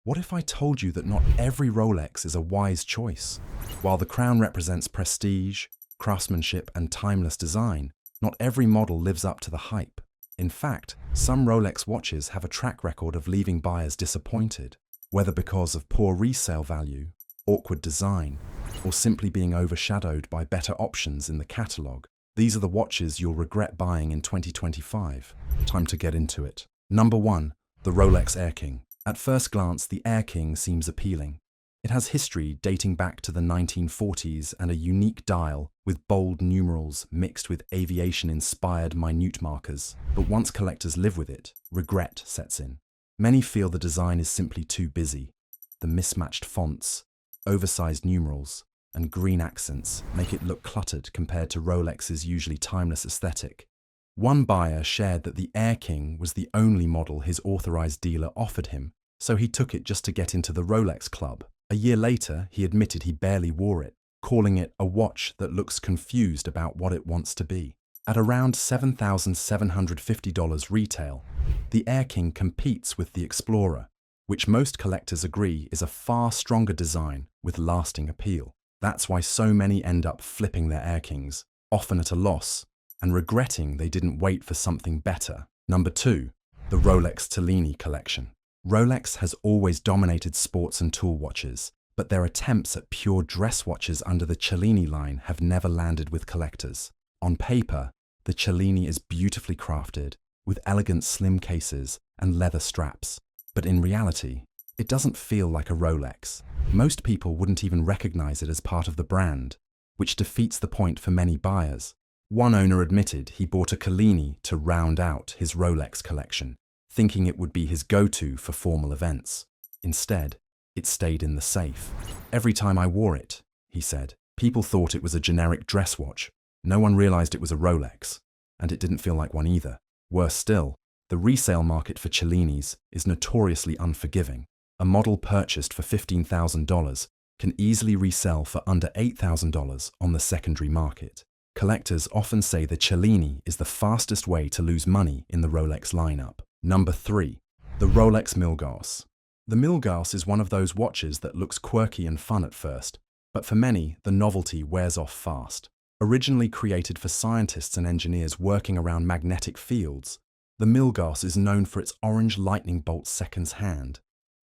What if I told you that not every Rolex is a wise choice? While the crown represents prestige, craftsmanship, and timeless design, not every model lives up to the hype. In fact, some Rolex watches have a track record of leaving buyers disappointed, whether because of poor resale value, awkward design, or simply being overshadowed by better options in the catalogue. These are the watches you'll regret buying in 2025. Time to get into it. Number 1. The Rolex Air-King. At first glance, the Air-King seems appealing. It has history dating back to the 1940s and a unique dial with bold numerals mixed with aviation-inspired minute markers. But once collectors live with it, regret sets in. Many feel the design is simply too busy. The mismatched fonts, oversized numerals, and green accents make it look cluttered compared to Rolex's usually timeless aesthetic. One buyer shared that the Air-King was the only model his authorized dealer offered him, so he took it just to get into the Rolex club. A year later, he admitted he barely wore it, calling it a watch that looks confused about what it wants to be. At around $7,750 retail, the Air-King competes with the Explorer, which most collectors agree is a far stronger design with lasting appeal. That's why so many end up flipping their Air-Kings, often at a loss, and regretting they didn't wait for something better. Number 2. The Rolex Cellini collection. Rolex has always dominated sports and tool watches, but their attempts at pure dress watches under the Cellini line have never landed with collectors. On paper, the Cellini is beautifully crafted, with elegant slim cases and leather straps. But in reality, it doesn't feel like a Rolex. Most people wouldn't even recognize it as part of the brand, which defeats the point for many buyers. One owner admitted he bought a Cellini to round out his Rolex collection, thinking it would be his go-to for formal events. Instead, it stayed in the safe. Every time I wore it, he said, people thought it was a generic dress watch. No one realized it was a Rolex, and it didn't feel like one either. Worse still, the resale market for Cellinis is notoriously unforgiving. A model purchased for $15,000 can easily resell for under $8,000 on the secondary market. Collectors often say the Cellini is the fastest way to lose money in the Rolex lineup. Number 3. The Rolex Milgauss. The Milgauss is one of those watches that looks quirky and fun at first, but for many, the novelty wears off fast. Originally created for scientists and engineers working around magnetic fields, the Milgauss is known for its orange lightning bolt seconds hand,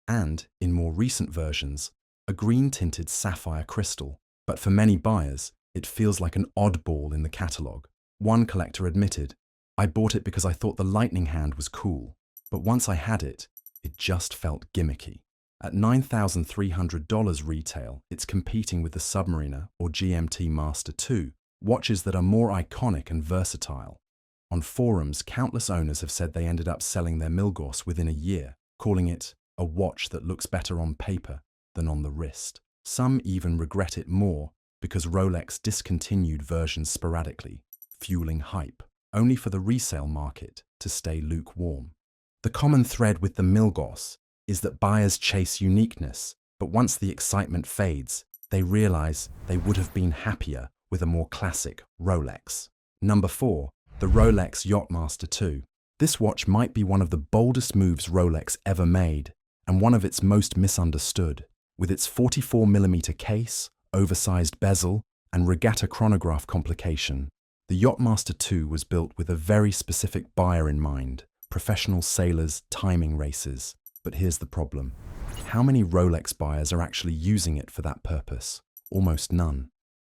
and, in more recent versions, a green-tinted sapphire crystal. But for many buyers, it feels like an oddball in the catalogue. One collector admitted, "I bought it because I thought the lightning hand was cool, but once I had it, it just felt gimmicky." At $9,300 retail, it's competing with the Submariner or Yacht-Master II, watches that are more iconic and versatile. On forums, countless owners have said they ended up selling their Milgauss within a year, calling it a watch that looks better on paper than on the wrist. Some even regret it more because Rolex discontinued versions sporadically, fueling hype, only for the resale market to stay lukewarm. The common thread with the Milgauss is that buyers chase uniqueness, but once the excitement fades, they realize they would have been happier with a more classic Rolex. Number 4. The Rolex Yacht-Master II. This watch might be one of the boldest moves Rolex ever made, and one of its most misunderstood. With its 44mm case, oversized bezel, and regatta chronograph complication, the Yacht-Master II was built with a very specific buyer in mind: professional sailors timing races. But here's the problem. How many Rolex buyers are actually using it for that purpose? Almost none.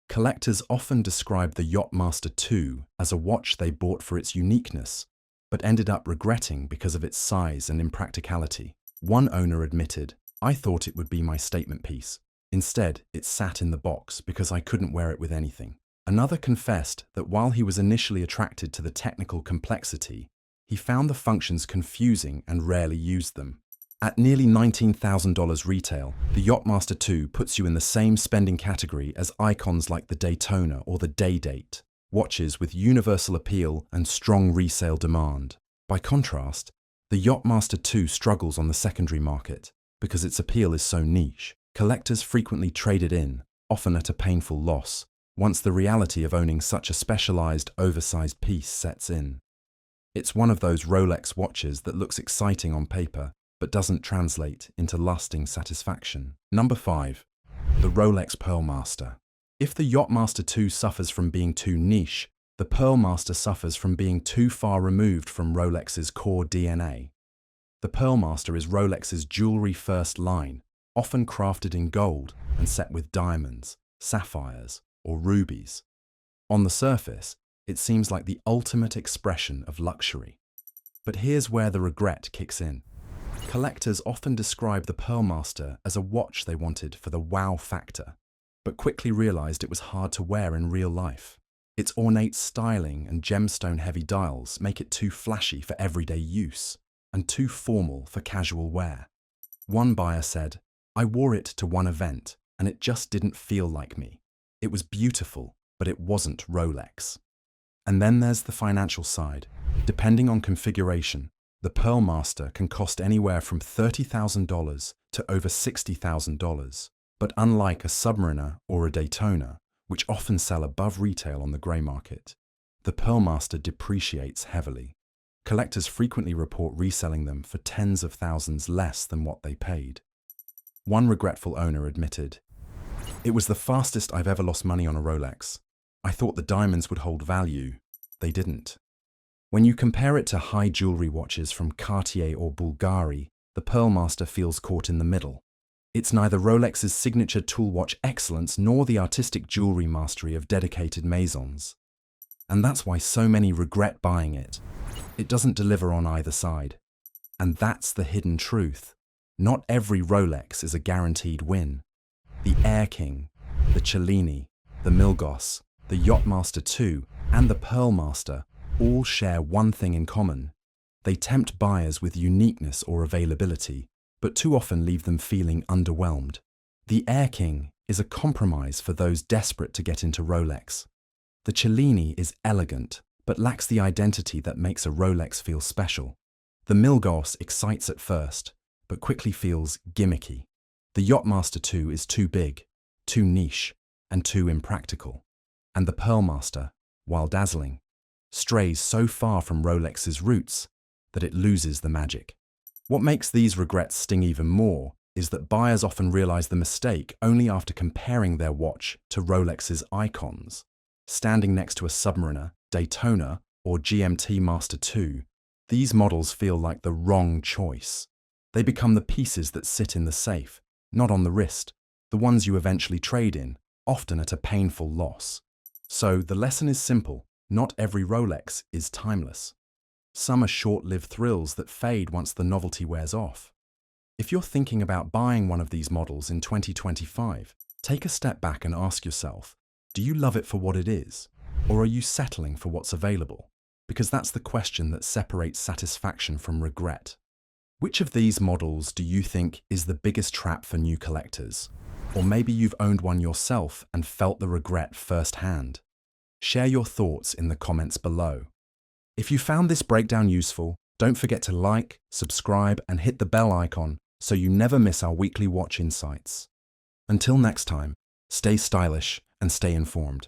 Collectors often describe the Yacht-Master II as a watch they bought for its uniqueness, but ended up regretting because of its size and impracticality. One owner admitted, "I thought it would be my statement piece. Instead, it sat in the box because I couldn't wear it with anything." Another confessed that while he was initially attracted to the technical complexity, he found the functions confusing and rarely used them. At nearly $19,000 retail, the Yacht-Master II puts you in the same spending category as icons like the Daytona or the Day-Date, watches with universal appeal and strong resale demand. By contrast, the Yacht-Master II struggles on the secondary market because its appeal is so niche. Collectors frequently trade it in, often at a painful loss, once the reality of owning such a specialized, oversized piece sets in. It's one of those Rolex watches that looks exciting on paper, but doesn't translate into lasting satisfaction. Number 5. The Rolex Pearlmaster. If the Yacht-Master II suffers from being too niche, the Pearlmaster suffers from being too far removed from Rolex's core DNA. The Pearlmaster is Rolex's jewelry-first line, often crafted in gold and set with diamonds, sapphires, or rubies. On the surface, it seems like the ultimate expression of luxury. But here's where the regret kicks in. Collectors often describe the Pearlmaster as a watch they wanted for the wow factor, but quickly realized it was hard to wear in real life. Its ornate styling and gemstone-heavy dials make it too flashy for everyday use and too formal for casual wear. One buyer said, "I wore it to one event and it just didn't feel like me. It was beautiful, but it wasn't Rolex." And then there's the financial side. Depending on configuration, the Pearlmaster can cost anywhere from $30,000 to over $60,000. But unlike a Submariner or a Daytona, which often sell above retail on the grey market, the Pearlmaster depreciates heavily. Collectors frequently report reselling them for tens of thousands less than what they paid. One regretful owner admitted, "It was the fastest I've ever lost money on a Rolex. I thought the diamonds would hold value. They didn't." When you compare it to high jewelry watches from Cartier or Bulgari, the Pearlmaster feels caught in the middle. It's neither Rolex's signature tool watch excellence nor the artistic jewelry mastery of dedicated maisons. And that's why so many regret buying it. It doesn't deliver on either side. And that's the hidden truth. Not every Rolex is a guaranteed win. The Air-King, the Cellini, the Milgauss, the Yacht-Master II, and the Pearlmaster all share one thing in common. They tempt buyers with uniqueness or availability, but too often leave them feeling underwhelmed. The Air-King is a compromise for those desperate to get into Rolex. The Cellini is elegant, but lacks the identity that makes a Rolex feel special. The Milgauss excites at first, but quickly feels gimmicky. The Yacht-Master II is too big, too niche, and too impractical. And the Pearlmaster, while dazzling, strays so far from Rolex's roots that it loses the magic. What makes these regrets sting even more is that buyers often realize the mistake only after comparing their watch to Rolex's icons. Standing next to a Submariner, Daytona, or GMT Master II, these models feel like the wrong choice. They become the pieces that sit in the safe, not on the wrist, the ones you eventually trade in, often at a painful loss. So the lesson is simple: not every Rolex is timeless. Some are short-lived thrills that fade once the novelty wears off. If you're thinking about buying one of these models in 2025, take a step back and ask yourself, do you love it for what it is? Or are you settling for what's available? Because that's the question that separates satisfaction from regret. Which of these models do you think is the biggest trap for new collectors? Or maybe you've owned one yourself and felt the regret firsthand. Share your thoughts in the comments below. If you found this breakdown useful, don't forget to like, subscribe, and hit the bell icon so you never miss our weekly watch insights. Until next time, stay stylish and stay informed.